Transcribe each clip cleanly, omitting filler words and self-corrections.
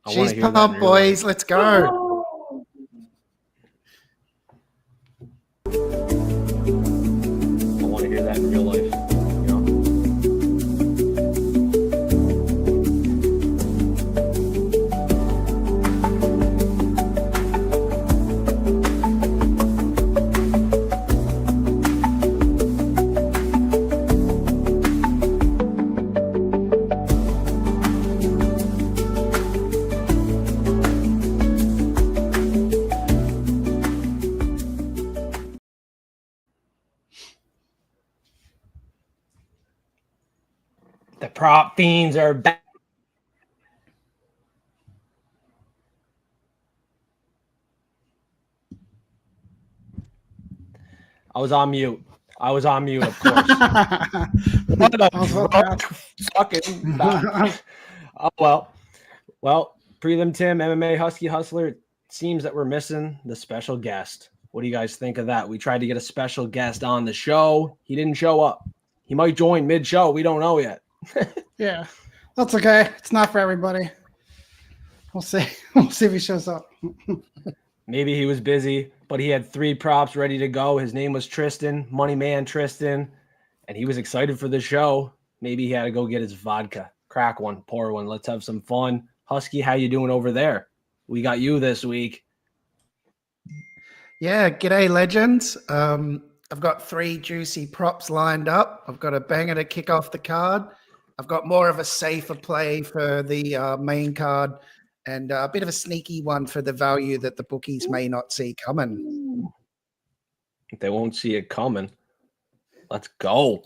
I want She's to hear that in pumped, real boys. life. Let's go. I want to hear that in real life. You know? The prop fiends are back. I was on mute, of course. What a drunk fucking oh, well, Prelim Tim, MMA Husky Hustler. It seems that we're missing the special guest. What do you guys think of that? We tried to get a special guest on the show. He didn't show up. He might join mid-show. We don't know yet. Yeah, that's okay. It's not for everybody. We'll see. We'll see if he shows up. Maybe he was busy, but he had 3 props ready to go. His name was Tristan, Money Man Tristan, and he was excited for the show. Maybe he had to go get his vodka. Crack one, pour one. Let's have some fun. Husky, how you doing over there? We got you this week. Yeah, g'day, legends. I've got 3 juicy props lined up. I've got a banger to kick off the card. I've got more of a safer play for the main card and a bit of a sneaky one for the value that the bookies may not see coming. They won't see it coming. Let's go.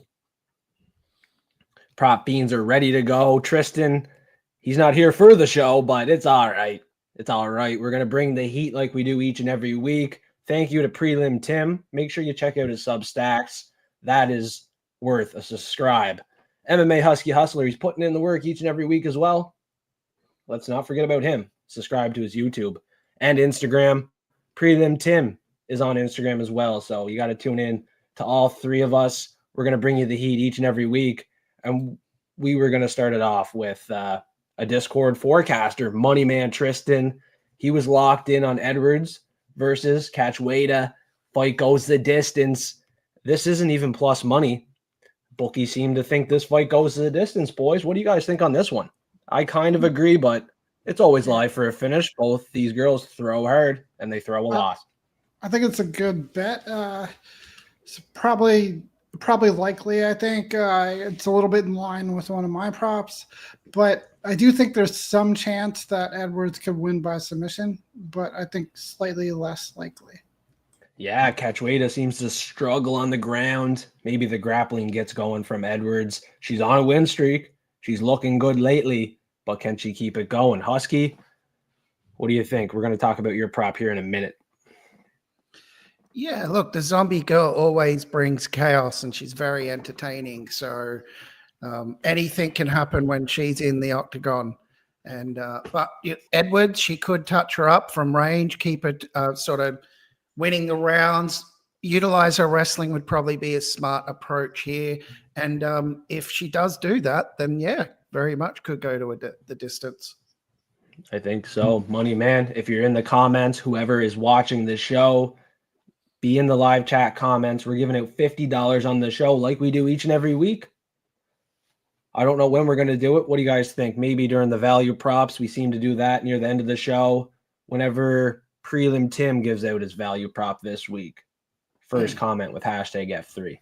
Prop beans are ready to go. Tristan, he's not here for the show, but it's all right. It's all right. We're going to bring the heat like we do each and every week. Thank you to Prelim Tim. Make sure you check out his Substacks. That is worth a subscribe. MMA Husky Hustler, he's putting in the work each and every week as well. Let's not forget about him. Subscribe to his YouTube and Instagram. Prelim Tim is on Instagram as well, so you got to tune in to all 3 of us. We're going to bring you the heat each and every week, and we were going to start it off with a Discord forecaster, Money Man Tristan. He was locked in on Edwards versus Cachoeira. Fight goes the distance. This isn't even plus money. Bookies seem to think this fight goes to the distance, boys. What do you guys think on this one? I kind of agree, but it's always live for a finish. Both these girls throw hard, and they throw a lot. I think it's a good bet. It's probably likely. I think it's a little bit in line with one of my props, but I do think there's some chance that Edwards could win by submission, but I think slightly less likely. Yeah, Cachoeira seems to struggle on the ground. Maybe the grappling gets going from Edwards. She's on a win streak. She's looking good lately, but can she keep it going? Husky, what do you think? We're going to talk about your prop here in a minute. Yeah, look, the zombie girl always brings chaos, and she's very entertaining. So anything can happen when she's in the octagon. And but Edwards, she could touch her up from range, keep it sort of winning the rounds. Utilize her wrestling would probably be a smart approach here. And if she does do that, then yeah, very much could go to the distance. I think so. Money Man, if you're in the comments, whoever is watching this show, be in the live chat comments. We're giving out $50 on the show like we do each and every week. I don't know when we're going to do it. What do you guys think? Maybe during the value props. We seem to do that near the end of the show. Whenever Prelim Tim gives out his value prop this week. First comment with hashtag F3.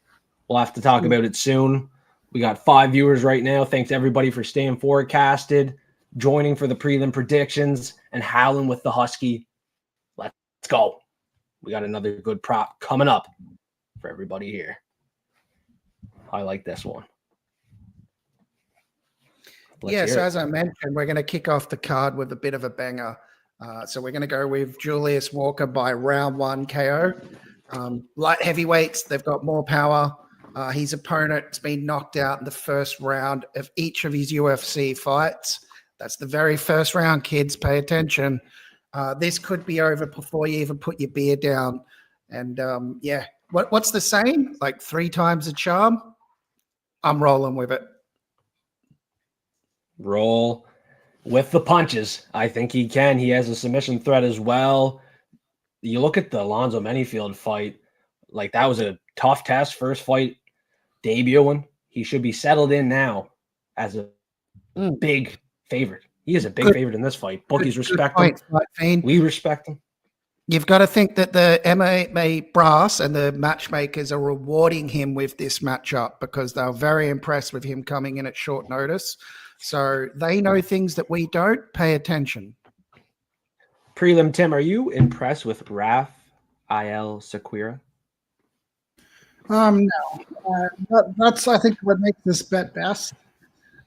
We'll have to talk about it soon. We got 5 viewers right now. Thanks everybody for staying forecasted, joining for the prelim predictions, and howling with the Husky. Let's go. We got another good prop coming up for everybody here. I like this one. So as I mentioned, we're going to kick off the card with a bit of a banger. So we're going to go with Julius Walker by round 1 KO. Light heavyweights, they've got more power. His opponent's been knocked out in the first round of each of his UFC fights. That's the very first round, kids. Pay attention. This could be over before you even put your beer down. And what's the saying? Like 3 times the charm? I'm rolling with it. Roll with the punches. I think he can. He has a submission threat as well. You look at the Alonzo Menifield fight, like that was a tough test, first fight, debuting. He should be settled in now as a big favorite. He is a big favorite in this fight. Bookies respect him. Fiend. We respect him. You've got to think that the MMA brass and the matchmakers are rewarding him with this matchup because they're very impressed with him coming in at short notice. So they know things that we don't. Pay attention. Prelim Tim, are you impressed with Rafael Sequeira? No. That's, I think, what makes this bet best.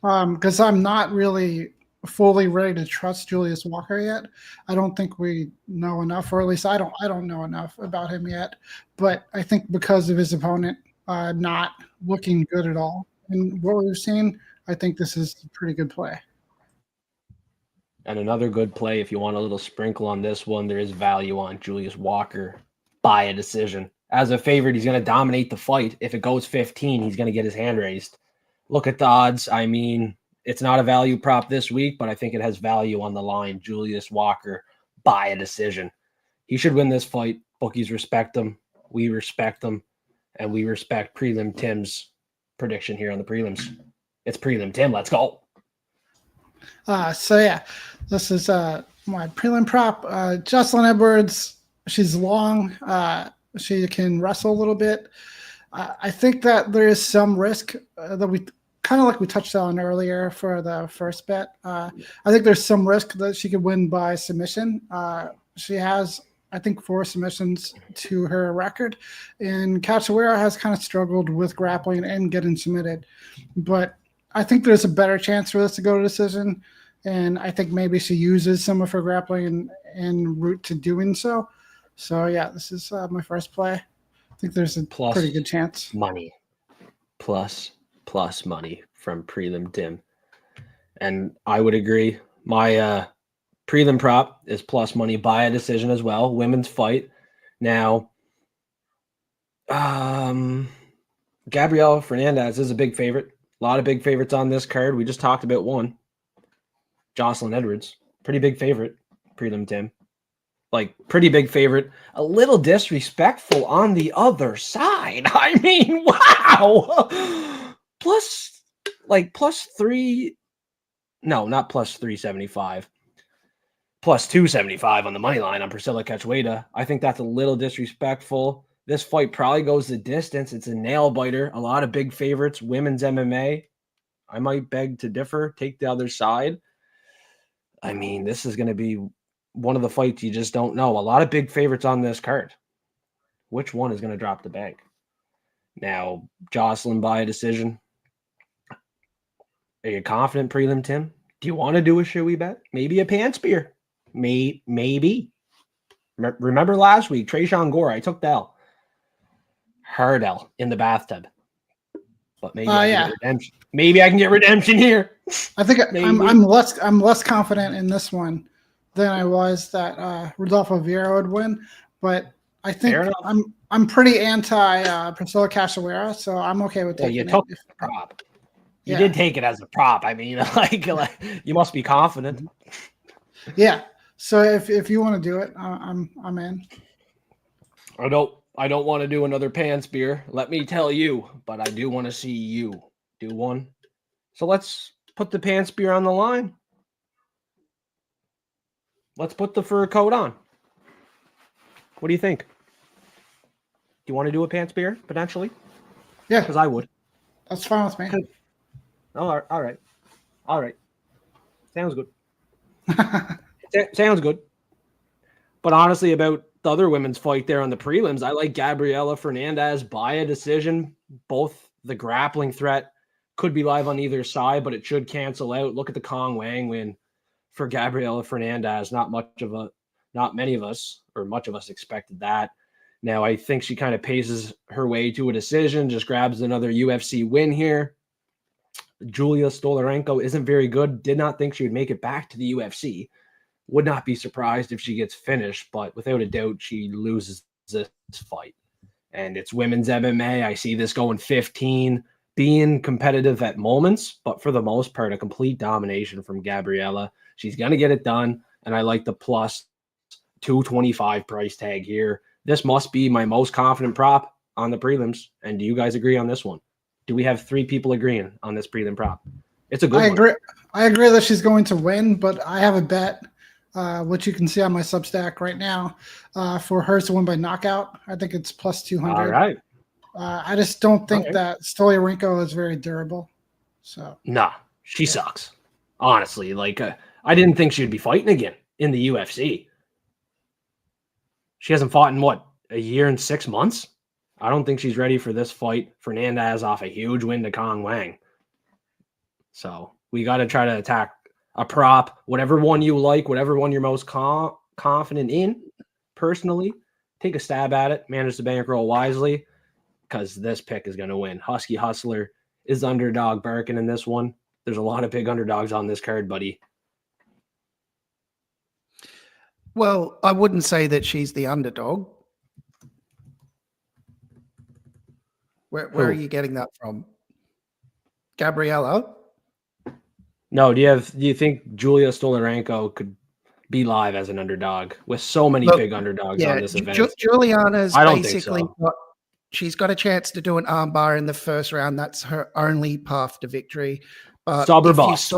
Because I'm not really fully ready to trust Julius Walker yet. I don't think we know enough, or at least I don't know enough about him yet. But I think because of his opponent not looking good at all and what we've seen, I think this is a pretty good play. And another good play, if you want a little sprinkle on this one, there is value on Julius Walker by a decision. As a favorite, he's going to dominate the fight. If it goes 15, he's going to get his hand raised. Look at the odds. I mean, it's not a value prop this week, but I think it has value on the line. Julius Walker by a decision. He should win this fight. Bookies respect him. We respect him. And we respect Prelim Tim's prediction here on the prelims. It's Prelim Tim. Let's go. So yeah, this is my prelim prop. Jocelyn Edwards, she's long. She can wrestle a little bit. I think that there is some risk that we kind of like we touched on earlier for the first bet. I think there's some risk that she could win by submission. She has, I think, 4 submissions to her record, and Cachoeira has kind of struggled with grappling and getting submitted. But I think there's a better chance for this to go to decision, and I think maybe she uses some of her grappling en route to doing so. So yeah, this is my first play. I think there's a pretty good chance. Money. Plus money from Prelim Tim. And I would agree. My prelim prop is plus money by a decision as well. Women's fight. Now, Gabriela Fernandez is a big favorite. A lot of big favorites on this card. We just talked about one. Jocelyn Edwards. Pretty big favorite. Prelim Tim. Like, pretty big favorite. A little disrespectful on the other side. I mean, wow. Plus 3. No, not plus 375. Plus 275 on the money line on Priscilla Cachoeira. I think that's a little disrespectful. This fight probably goes the distance. It's a nail biter. A lot of big favorites. Women's MMA. I might beg to differ. Take the other side. I mean, this is going to be one of the fights you just don't know. A lot of big favorites on this card. Which one is going to drop the bag? Now, Jocelyn by a decision. Are you confident, Prelim Tim? Do you want to do a shoey bet? Maybe a pan spear. Maybe. Remember last week, Trayshawn Gore, I took the L. Hard L in the bathtub. But maybe I can get redemption. Maybe I can get redemption here. I think I'm less confident in this one than I was that Rodolfo Vieira would win. But I think I'm pretty anti Priscilla Cachoeira, so I'm okay with taking it. You took the prop. You did take it as a prop. I mean, like you must be confident. Yeah. So if you want to do it, I'm in. I don't want to do another pan spear. Let me tell you, but I do want to see you do one. So let's put the pan spear on the line. Let's put the fur coat on. What do you think? Do you want to do a pan spear potentially? Yeah, because I would. That's fine with me. All right. Sounds good. Sounds good. But honestly, about the other women's fight there on the prelims, I like Gabriela Fernandez by a decision. Both the grappling threat could be live on either side, but it should cancel out. Look at the Kong Wang win for Gabriela Fernandez. Not many of us, or much of us, expected that. Now, I think she kind of paces her way to a decision, just grabs another UFC win here. Julia Stolarenko isn't very good. Did not think she would make it back to the UFC. Would not be surprised if she gets finished, but without a doubt, she loses this fight. And it's women's MMA. I see this going 15. being competitive at moments, but for the most part, a complete domination from Gabriella. She's going to get it done, and I like the plus 225 price tag here. This must be my most confident prop on the prelims. And do you guys agree on this one? Do we have 3 people agreeing on this prelim prop? It's a good one. Agree. I agree that she's going to win, but I have a bet, which you can see on my Substack right now, for her to win by knockout. I think it's plus 200. All right. I just don't think that Stoliarenko is very durable. So nah, she sucks. Honestly, like I didn't think she'd be fighting again in the UFC. She hasn't fought in what, a year and 6 months? I don't think she's ready for this fight. Fernandez off a huge win to Kong Wang. So we got to try to attack a prop, whatever one you like, whatever one you're most confident in. Personally, take a stab at it. Manage the bankroll wisely, because this pick is going to win. Husky Hustler is underdog barking in this one. There's a lot of big underdogs on this card, buddy. Well, I wouldn't say that she's the underdog. Where are you getting that from? Gabriella? No, do you think Julia Stoliarenko could be live as an underdog with so many big underdogs on this event? Juliana's I don't basically think so. She's got a chance to do an armbar in the first round. That's her only path to victory. But Sub or if bust.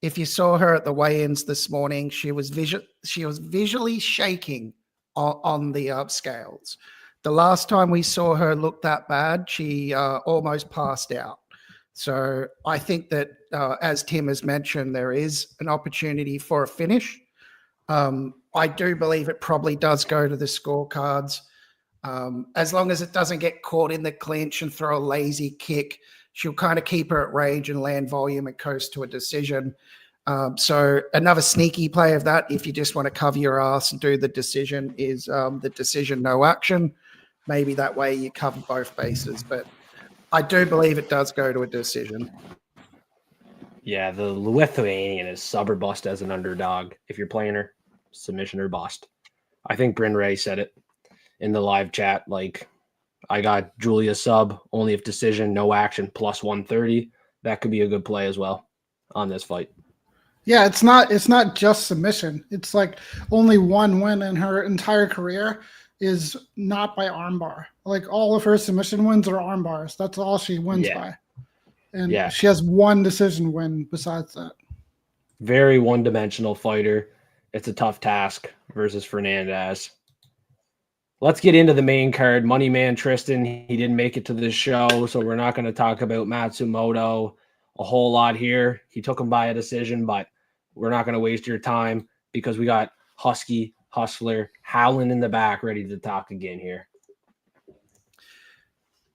if you saw her at the weigh-ins this morning, she was visually shaking on the scales. The last time we saw her look that bad, she almost passed out. So I think that, as Tim has mentioned, there is an opportunity for a finish. I do believe it probably does go to the scorecards. As long as it doesn't get caught in the clinch and throw a lazy kick, she'll kind of keep her at range and land volume and coast to a decision. So another sneaky play of that, if you just want to cover your ass and do the decision, is the decision no action. Maybe that way you cover both bases. But I do believe it does go to a decision. Yeah, the Lithuanian is sub or bust as an underdog. If you're playing her, submission or bust. I think Bryn Ray said it in the live chat. Like, I got Julia sub, only if decision, no action, plus 130. That could be a good play as well on this fight. Yeah, it's not just submission. It's like only one win in her entire career is not by armbar. Like, all of her submission wins are arm bars. That's all she wins by. And she has one decision win besides that. Very one-dimensional fighter. It's a tough task versus Fernandez. Let's get into the main card. Money Man Tristan, he didn't make it to this show, so we're not going to talk about Matsumoto a whole lot here. He took him by a decision, but we're not going to waste your time because we got Husky Hustler howling in the back, ready to talk again here.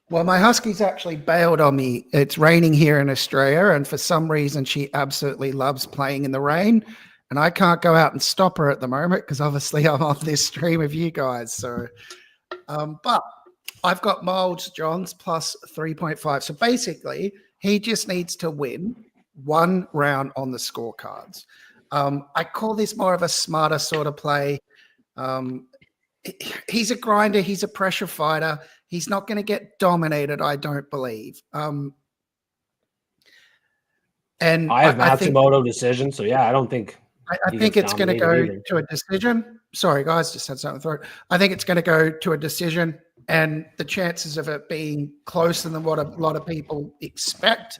Well, my Husky's actually bailed on me. It's raining here in Australia, and for some reason, she absolutely loves playing in the rain. And I can't go out and stop her at the moment because obviously I'm on this stream with you guys. So, but I've got Miles Johns plus 3.5. So basically, he just needs to win one round on the scorecards. I call this more of a smarter sort of play. He's a grinder. He's a pressure fighter. He's not going to get dominated, I don't believe. And I have Matsumoto decision, so yeah, I don't think. I think it's going to go to a decision. Sorry, guys, just had something through. I think it's going to go to a decision, and the chances of it being closer than what a lot of people expect.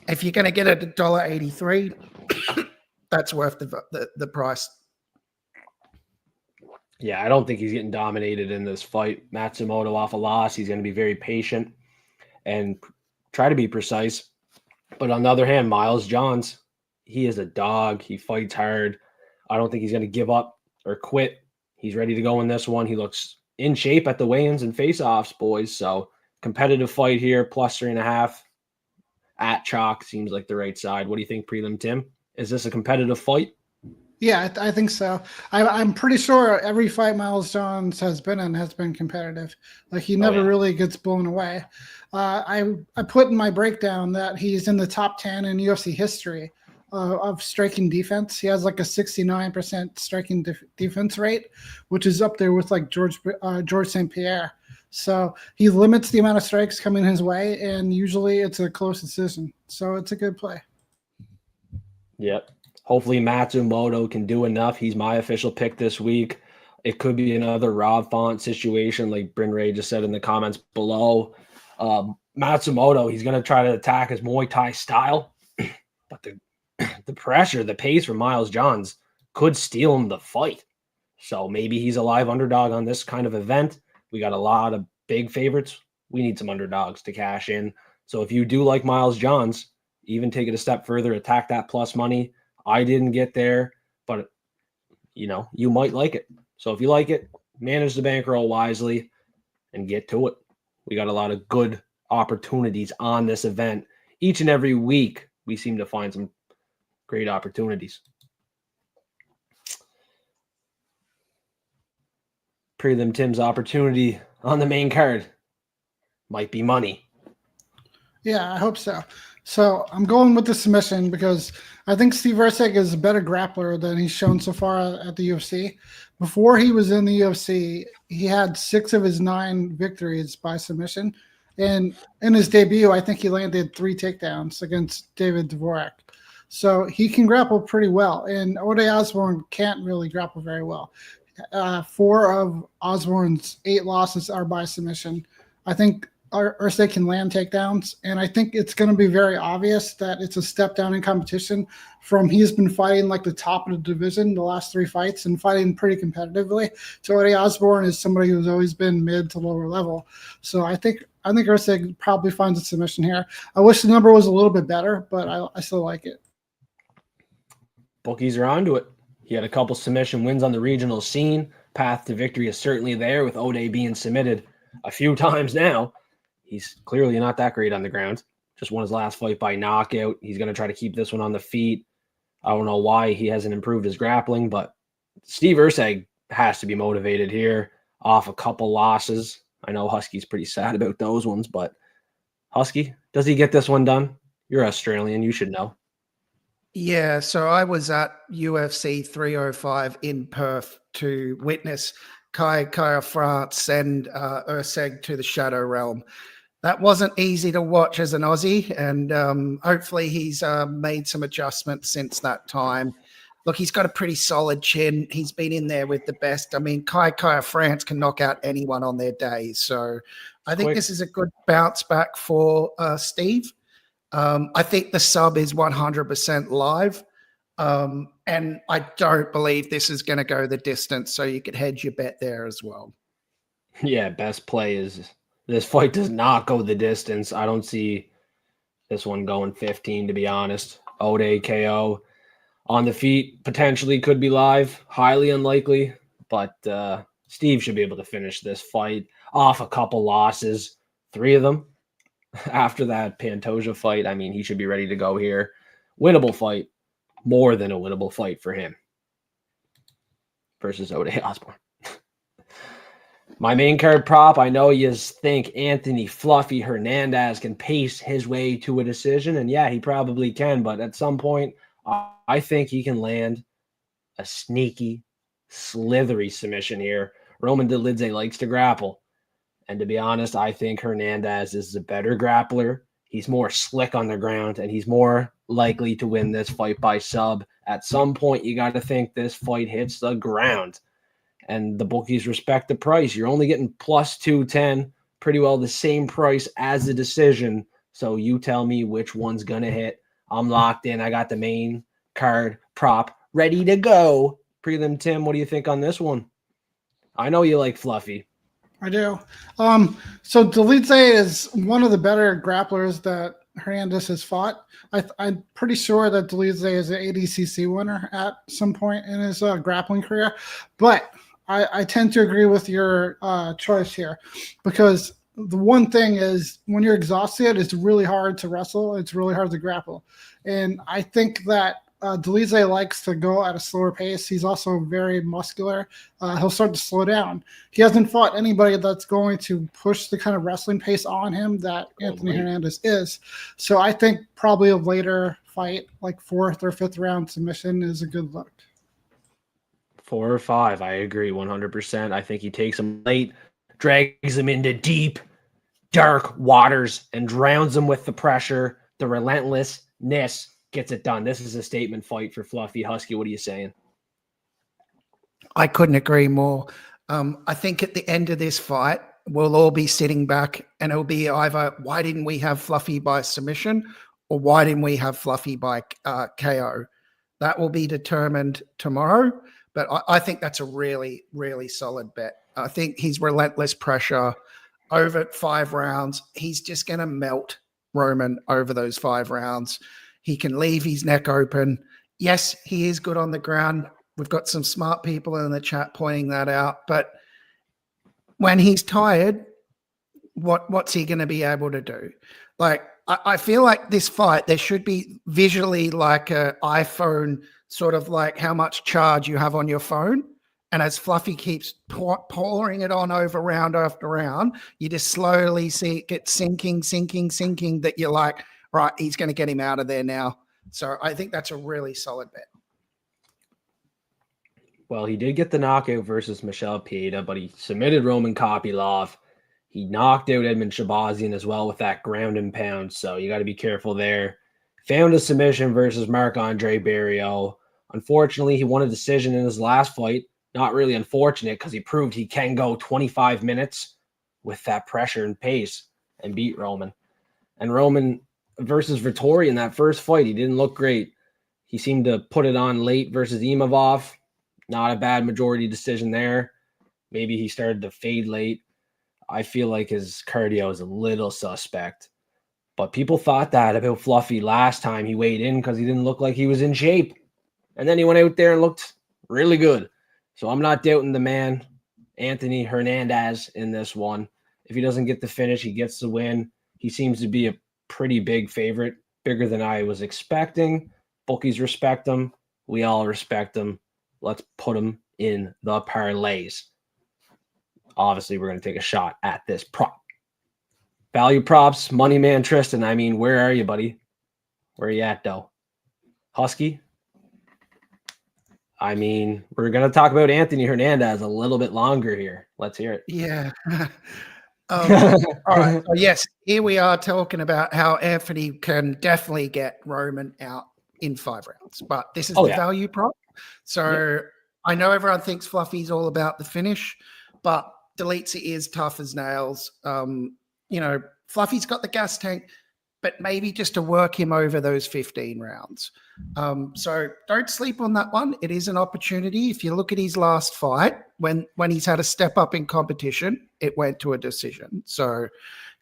If you're going to get it at $1.83, that's worth the price. Yeah, I don't think he's getting dominated in this fight. Matsumoto off a loss. He's going to be very patient and try to be precise. But on the other hand, Miles Johns, he is a dog. He fights hard. I don't think he's going to give up or quit. He's ready to go in this one. He looks in shape at the weigh-ins and face-offs, boys. So competitive fight here, plus 3.5 at chalk seems like the right side. What do you think, Prelim Tim? Is this a competitive fight? Yeah, I think so. I'm pretty sure every fight Miles Johns has been in has been competitive. Like, he never really gets blown away. I put in my breakdown that he's in the top 10 in UFC history of striking defense. He has like a 69% striking defense rate, which is up there with like George St. Pierre. So he limits the amount of strikes coming his way, and usually it's a close decision. So it's a good play. Yep. Hopefully Matsumoto can do enough. He's my official pick this week. It could be another Rob Font situation, like Bryn Ray just said in the comments below. Matsumoto, he's going to try to attack his Muay Thai style, but the pressure, the pace from Miles Johns could steal him the fight. So maybe he's a live underdog on this kind of event. We got a lot of big favorites. We need some underdogs to cash in. So if you do like Miles Johns, even take it a step further, attack that plus money. I didn't get there, but you might like it. So if you like it, manage the bankroll wisely and get to it. We got a lot of good opportunities on this event. Each and every week, we seem to find some great opportunities. Prelim Tim's opportunity on the main card might be money. Yeah, I hope so. So I'm going with the submission because I think Steve Erceg is a better grappler than he's shown so far at the UFC. Before he was in the UFC, he had 6 of his 9 victories by submission. And in his debut, I think he landed 3 takedowns against David Dvorak. So he can grapple pretty well. And Ode Osborne can't really grapple very well. 4 of Osborne's 8 losses are by submission. I think Erceg can land takedowns, and I think it's going to be very obvious that it's a step down in competition from he's been fighting like the top of the division the last 3 fights and fighting pretty competitively. So Ode Osborne is somebody who's always been mid to lower level. So I think Erceg probably finds a submission here. I wish the number was a little bit better, but I still like it. Bookies are onto it. He had a couple submission wins on the regional scene. Path to victory is certainly there with Ode being submitted a few times now. He's clearly not that great on the ground. Just won his last fight by knockout. He's going to try to keep this one on the feet. I don't know why he hasn't improved his grappling, but Steve Erceg has to be motivated here off a couple losses. I know Husky's pretty sad about those ones, but Husky, does he get this one done? You're Australian. You should know. Yeah, so I was at UFC 305 in Perth to witness Kai France send Erceg to the Shadow Realm. That wasn't easy to watch as an Aussie, and hopefully he's made some adjustments since that time. Look, he's got a pretty solid chin. He's been in there with the best. I mean, Kai France can knock out anyone on their day. So I think this is a good bounce back for Steve. I think the sub is 100% live. And I don't believe this is going to go the distance, so you could hedge your bet there as well. Yeah, best play is this fight does not go the distance. I don't see this one going 15, to be honest. Ode KO on the feet potentially could be live. Highly unlikely, but Steve should be able to finish this fight off a couple losses, 3 of them. After that Pantoja fight, I mean, he should be ready to go here. Winnable fight, more than a winnable fight for him versus Ode Osborne. My main card prop, I know you think Anthony Fluffy Hernandez can pace his way to a decision, and yeah, he probably can, but at some point, I think he can land a sneaky, slithery submission here. Roman Dolidze likes to grapple. And to be honest, I think Hernandez is a better grappler. He's more slick on the ground, and he's more likely to win this fight by sub. At some point, you got to think this fight hits the ground. And the bookies respect the price. You're only getting plus 210, pretty well the same price as the decision. So you tell me which one's going to hit. I'm locked in. I got the main card prop ready to go. Prelim Tim, what do you think on this one? I know you like Fluffy. I do. So Dolidze is one of the better grapplers that Hernandez has fought. I'm pretty sure that Dolidze is an ADCC winner at some point in his grappling career. But I tend to agree with your choice here because the one thing is when you're exhausted, it's really hard to wrestle. It's really hard to grapple. And I think that Dolidze likes to go at a slower pace. He's also very muscular. He'll start to slow down. He hasn't fought anybody that's going to push the kind of wrestling pace on him that Anthony Hernandez is. So I think probably a later fight, like 4th or 5th round submission is a good look. 4 or 5, I agree 100%. I think he takes him late, drags him into deep, dark waters and drowns him with the pressure. The relentlessness gets it done. This is a statement fight for Fluffy. Husky, what are you saying? I couldn't agree more. I think at the end of this fight, we'll all be sitting back and it'll be either why didn't we have Fluffy by submission or why didn't we have Fluffy by KO? That will be determined tomorrow. But I think that's a really, really solid bet. I think his relentless pressure over 5 rounds, he's just going to melt Roman over those 5 rounds. He can leave his neck open. Yes, he is good on the ground. We've got some smart people in the chat pointing that out. But when he's tired, what's he going to be able to do? Like, I feel like this fight, there should be visually like an iPhone, sort of like how much charge you have on your phone. And as Fluffy keeps pouring it on over round after round, you just slowly see it get sinking, that you're like, right, he's going to get him out of there now. So I think that's a really solid bet. Well, he did get the knockout versus Michelle Pieta, but he submitted Roman Kopylov. He knocked out Edmund Shabazian as well with that ground and pound, so you got to be careful there. Found a submission versus Marc-Andre Barriault. Unfortunately, he won a decision in his last fight. Not really unfortunate because he proved he can go 25 minutes with that pressure and pace and beat Roman. And Roman versus Vettori in that first fight, he didn't look great. He seemed to put it on late versus Imavov. Not a bad majority decision there. Maybe he started to fade late. I feel like his cardio is a little suspect. But people thought that about Fluffy last time he weighed in because he didn't look like he was in shape. And then he went out there and looked really good. So I'm not doubting the man, Anthony Hernandez, in this one. If he doesn't get the finish, he gets the win. He seems to be a pretty big favorite, bigger than I was expecting. Bookies respect him. We all respect him. Let's put him in the parlays. Obviously, we're going to take a shot at this prop. Value props, money man Tristan. I mean, where are you, buddy? Where are you at, though? Husky? I mean, we're going to talk about Anthony Hernandez a little bit longer here. Let's hear it. Yeah. All right. So yes, here we are talking about how Anthony can definitely get Roman out in 5 rounds. But this is the value prop. So I know everyone thinks Fluffy's all about the finish, but Deletes is tough as nails. Fluffy's got the gas tank, but maybe just to work him over those 15 rounds. So don't sleep on that one. It is an opportunity. If you look at his last fight, when he's had a step up in competition, it went to a decision. So you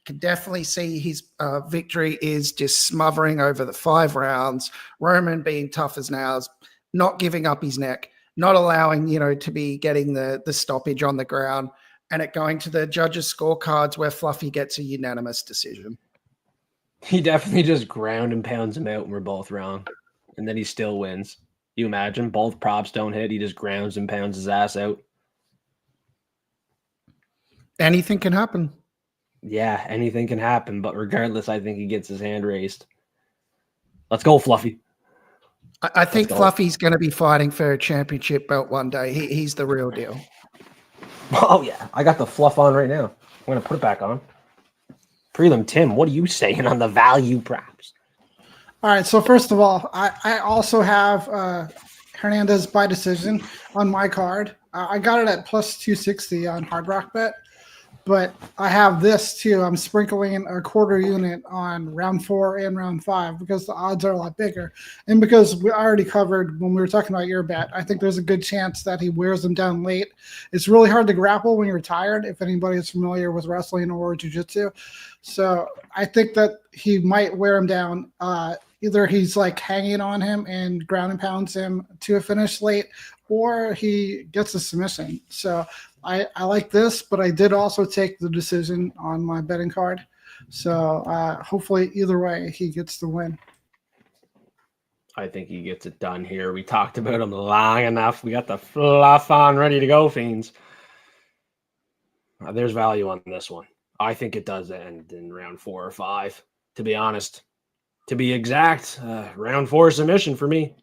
can definitely see his victory is just smothering over the 5 rounds, Roman being tough as nails, not giving up his neck, not allowing, to be getting the stoppage on the ground, and it going to the judges' scorecards where Fluffy gets a unanimous decision. He definitely just ground and pounds him out and we're both wrong. And then he still wins. You imagine both props don't hit. He just grounds and pounds his ass out. Anything can happen. Yeah, anything can happen. But regardless, I think he gets his hand raised. Let's go, Fluffy. I think Fluffy's going to be fighting for a championship belt one day. He's the real deal. Oh, yeah. I got the fluff on right now. I'm going to put it back on. Prelim Tim, what are you saying on the value props? All right. So first of all, I also have Hernandez by decision on my card. I got it at plus 260 on Hard Rock Bet. But I have this too. I'm sprinkling in a quarter unit on round 4 and round 5 because the odds are a lot bigger. And because we already covered when we were talking about your bet, I think there's a good chance that he wears them down late. It's really hard to grapple when you're tired, if anybody is familiar with wrestling or jiu-jitsu. So I think that he might wear him down. Either he's like hanging on him and ground and pounds him to a finish late, or he gets a submission. So I like this, but I did also take the decision on my betting card. So hopefully either way, he gets the win. I think he gets it done here. We talked about him long enough. We got the fluff on ready to go, Fiends. There's value on this one. I think it does end in round 4 or 5, to be honest. To be exact, round 4 submission for me.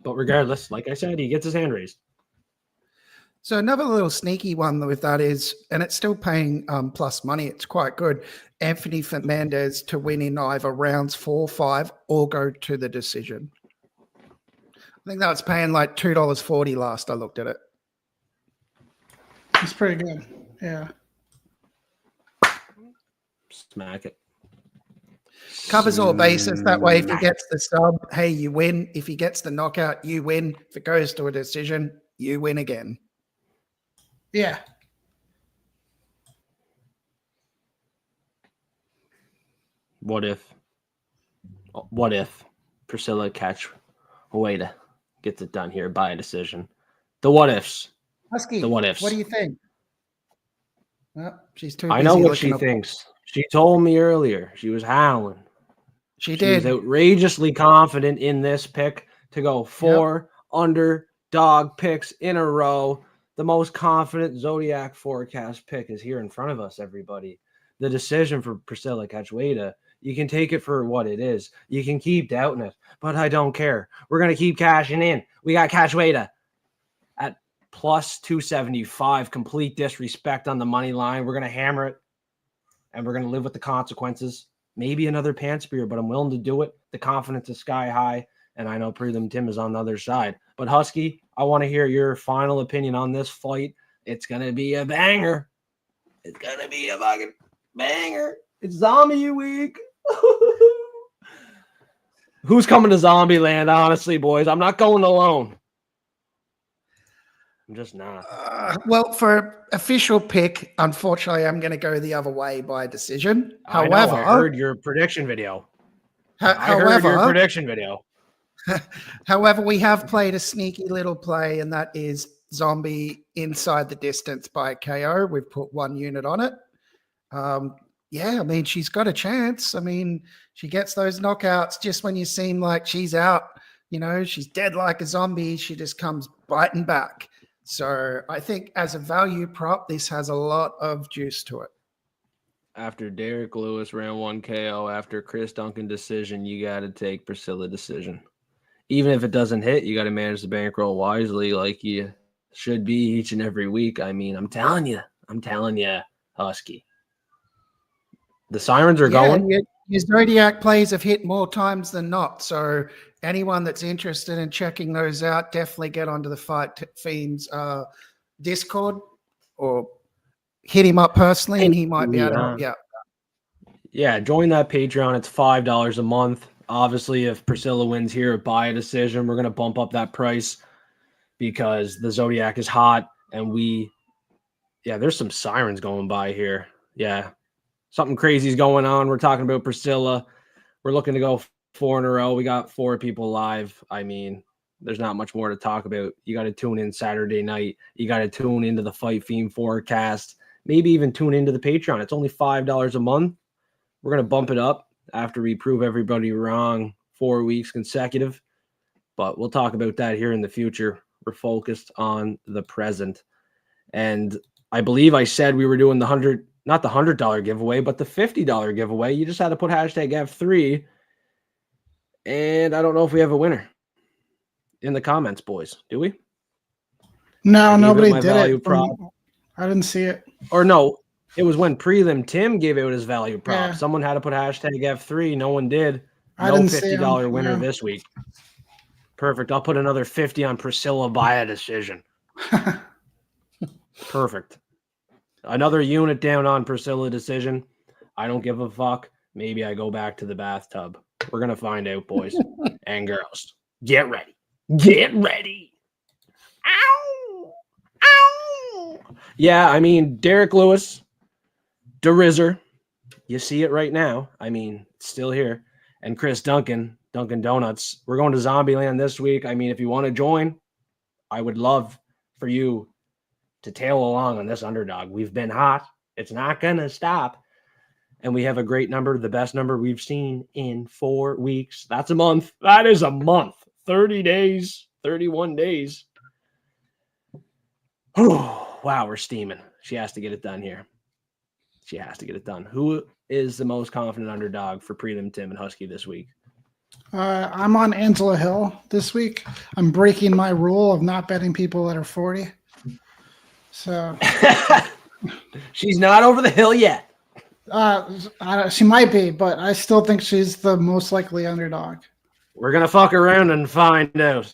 But regardless, like I said, he gets his hand raised. So another little sneaky one with that is, and it's still paying plus money. It's quite good. Anthony Fernandez to win in either rounds 4, 5, or go to the decision. I think that was paying like $2.40 last I looked at it. It's pretty good. Yeah. Smack it. Covers all bases. That way, if he gets the sub, hey, you win. If he gets the knockout, you win. If it goes to a decision, you win again. Yeah. What if Priscilla Cachoeira gets it done here by a decision? The what ifs. Husky, the what ifs. What do you think? Well, she's too busy. I know what she thinks. She told me earlier. She was howling. She did. She was outrageously confident in this pick to go 4 underdog picks in a row. The most confident Zodiac forecast pick is here in front of us, everybody. The decision for Priscilla Cachoeira. You can take it for what it is. You can keep doubting it, but I don't care. We're going to keep cashing in. We got Cachoeira at plus 275. Complete disrespect on the money line. We're going to hammer it, and we're going to live with the consequences. Maybe another pants beer, but I'm willing to do it. The confidence is sky high, and I know Prelim Tim is on the other side. But Husky, I want to hear your final opinion on this fight. It's going to be a banger. It's going to be a fucking banger. It's Zombie Week. Who's coming to Zombie Land, honestly, boys? I'm not going alone. I'm just not. Well, for official pick, unfortunately, I'm going to go the other way by decision. I heard your prediction video. However, we have played a sneaky little play, and that is Zombie inside the distance by KO. We've put 1 unit on it. Yeah, I mean, she's got a chance. I mean, she gets those knockouts just when you seem like she's out. You know, she's dead like a zombie. She just comes biting back. So I think as a value prop, this has a lot of juice to it. After Derek Lewis round 1 KO, after Chris Duncan decision, you got to take Priscilla decision. Even if it doesn't hit, you got to manage the bankroll wisely like you should be each and every week. I mean, I'm telling you, Husky. The sirens are going. Your Zodiac plays have hit more times than not. So anyone that's interested in checking those out, definitely get onto the Fiends Discord or hit him up personally, and he might be able to help you out. Yeah, join that Patreon. It's $5 a month. Obviously, if Priscilla wins here by a decision, we're going to bump up that price because the Zodiac is hot, and there's some sirens going by here. Yeah. Something crazy is going on. We're talking about Priscilla. We're looking to go 4 in a row. We got 4 people live. I mean, there's not much more to talk about. You got to tune in Saturday night. You got to tune into the Fight Fiend forecast. Maybe even tune into the Patreon. It's only $5 a month. We're going to bump it up after we prove everybody wrong 4 weeks consecutive. But we'll talk about that here in the future. We're focused on the present. And I believe I said we were doing not the $100 giveaway, but the $50 giveaway. You just had to put hashtag F3. And I don't know if we have a winner in the comments, boys. Do we? No, nobody did it. I didn't see it. Or no, it was when Prelim Tim gave out his value prop. Yeah. Someone had to put hashtag F3. No one did. No $50 winner this week. Perfect. I'll put another 50 on Priscilla by a decision. Perfect. Another unit down on Priscilla decision. I don't give a fuck. Maybe I go back to the bathtub. We're going to find out, boys and girls. Get ready. Get ready. Ow. Ow. Yeah, I mean, Derek Lewis, DeRizzer. You see it right now. I mean, it's still here. And Chris Duncan, Dunkin' Donuts. We're going to Zombieland this week. I mean, if you want to join, I would love for you to tail along on this underdog. We've been hot. It's not going to stop. And we have a great number, the best number we've seen in 4 weeks. That's a month. That is a month. 30 days, 31 days. Wow, we're steaming. She has to get it done here. She has to get it done. Who is the most confident underdog for Prelim Tim and Husky this week? I'm on Angela Hill this week. I'm breaking my rule of not betting people that are 40. So she's not over the hill yet. She might be, but I still think she's the most likely underdog. We're going to fuck around and find out.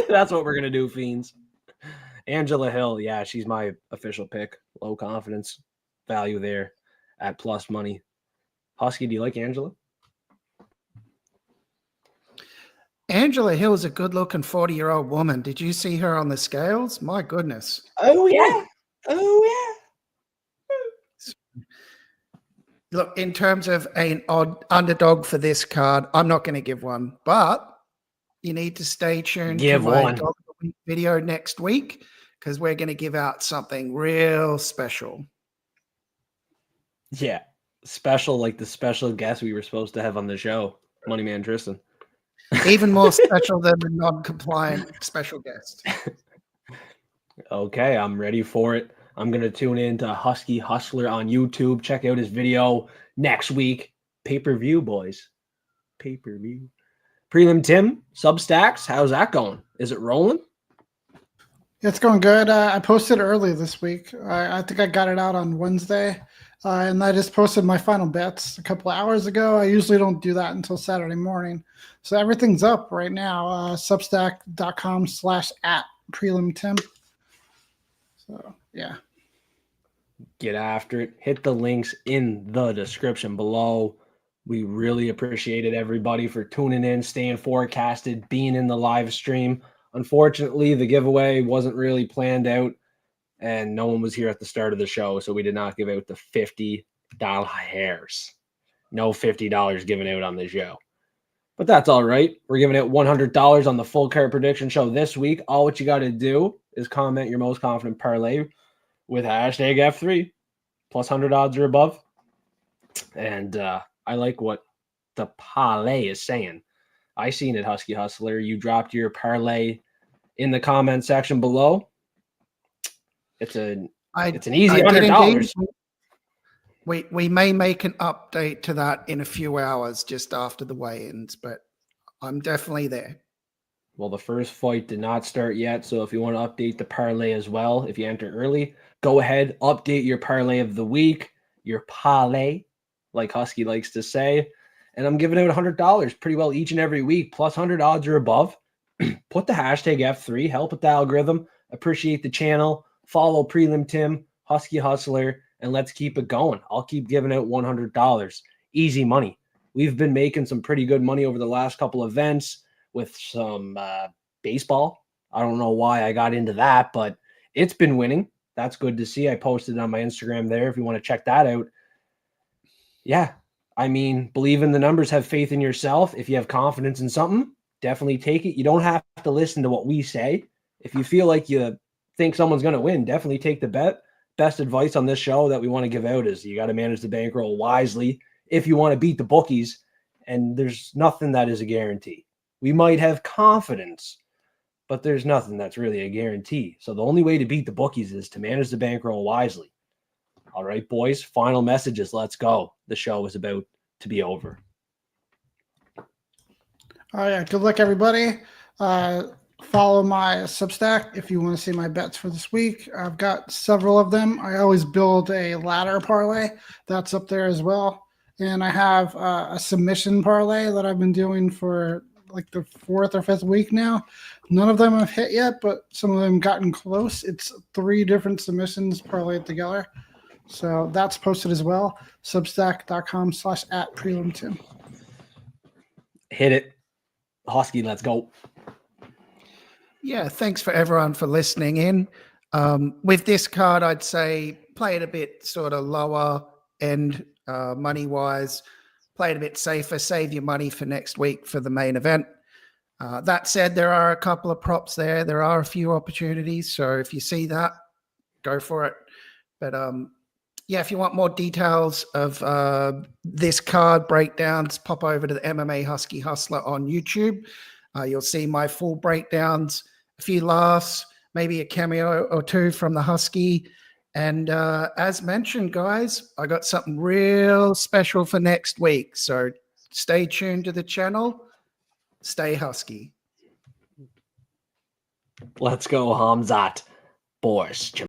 That's what we're going to do, Fiends. Angela Hill, yeah, she's my official pick. Low confidence value there at plus money. Husky, do you like Angela? Angela Hill is a good-looking 40-year-old woman. Did you see her on the scales? My goodness. Oh, yeah. Oh, yeah. Look, in terms of an odd underdog for this card, I'm not going to give one, but you need to stay tuned to my Dog of the Week video next week because we're going to give out something real special. Yeah. Special, like the special guest we were supposed to have on the show, Money Man Tristan. Even more special than the non-compliant special guest. Okay, I'm ready for it. I'm going to tune in to Husky Hustler on YouTube. Check out his video next week. Pay-per-view, boys. Pay-per-view. Prelim Tim, Substacks, how's that going? Is it rolling? It's going good. I posted early this week. I think I got it out on Wednesday. And I just posted my final bets a couple of hours ago. I usually don't do that until Saturday morning. So everything's up right now. Substack.com/@PrelimTim. So, yeah. Get after it. Hit the links in the description below. We really appreciated everybody for tuning in, staying forecasted, being in the live stream. Unfortunately, the giveaway wasn't really planned out, and no one was here at the start of the show, so we did not give out the $50 hairs. No $50 given out on the show. But that's all right. We're giving out $100 on the full card prediction show this week. All what you got to do is comment your most confident parlay with hashtag F3 plus 100 odds or above. And I like what the parlay is saying. I seen it, Husky Hustler. You dropped your parlay in the comment section below. It's an easy $100. We may make an update to that in a few hours just after the weigh-ins, but I'm definitely there. Well, the first fight did not start yet, so if you want to update the parlay as well, if you enter early, go ahead, update your parlay of the week, your parlay, like Husky likes to say, and I'm giving out $100 pretty well each and every week, plus 100 odds or above. Put the hashtag F3, help with the algorithm, appreciate the channel, follow Prelim Tim, Husky Hustler, and let's keep it going. I'll keep giving out $100. Easy money. We've been making some pretty good money over the last couple of events with some baseball. I don't know why I got into that, but it's been winning. That's good to see. I posted it on my Instagram there if you want to check that out. Yeah, I mean, believe in the numbers, have faith in yourself. If you have confidence in something, definitely take it. You don't have to listen to what we say. If you feel like you think someone's going to win, definitely take the bet. Best advice on this show that we want to give out is you got to manage the bankroll wisely if you want to beat the bookies, and there's nothing that is a guarantee. We might have confidence, but there's nothing that's really a guarantee. So the only way to beat the bookies is to manage the bankroll wisely. All right, boys, final messages. Let's go. The show is about to be over. All right, good luck, everybody. Follow my Substack if you want to see my bets for this week. I've got several of them. I always build a ladder parlay. That's up there as well. And I have a submission parlay that I've been doing for like the 4th or 5th week now. None of them have hit yet, but some of them gotten close. It's 3 different submissions parlayed together. So that's posted as well. Substack.com/@PrelimTim. Hit it. Husky, let's go. Yeah, thanks for everyone for listening in. With this card, I'd say play it a bit sort of lower end money-wise. Play it a bit safer. Save your money for next week for the main event. That said, there are a couple of props there. There are a few opportunities. So if you see that, go for it. But yeah, if you want more details of this card breakdowns, pop over to the MMA Husky Hustler on YouTube. You'll see my full breakdowns, a few laughs, maybe a cameo or two from the Husky. And as mentioned, guys, I got something real special for next week. So stay tuned to the channel. Stay Husky. Let's go, Hamzat. Boris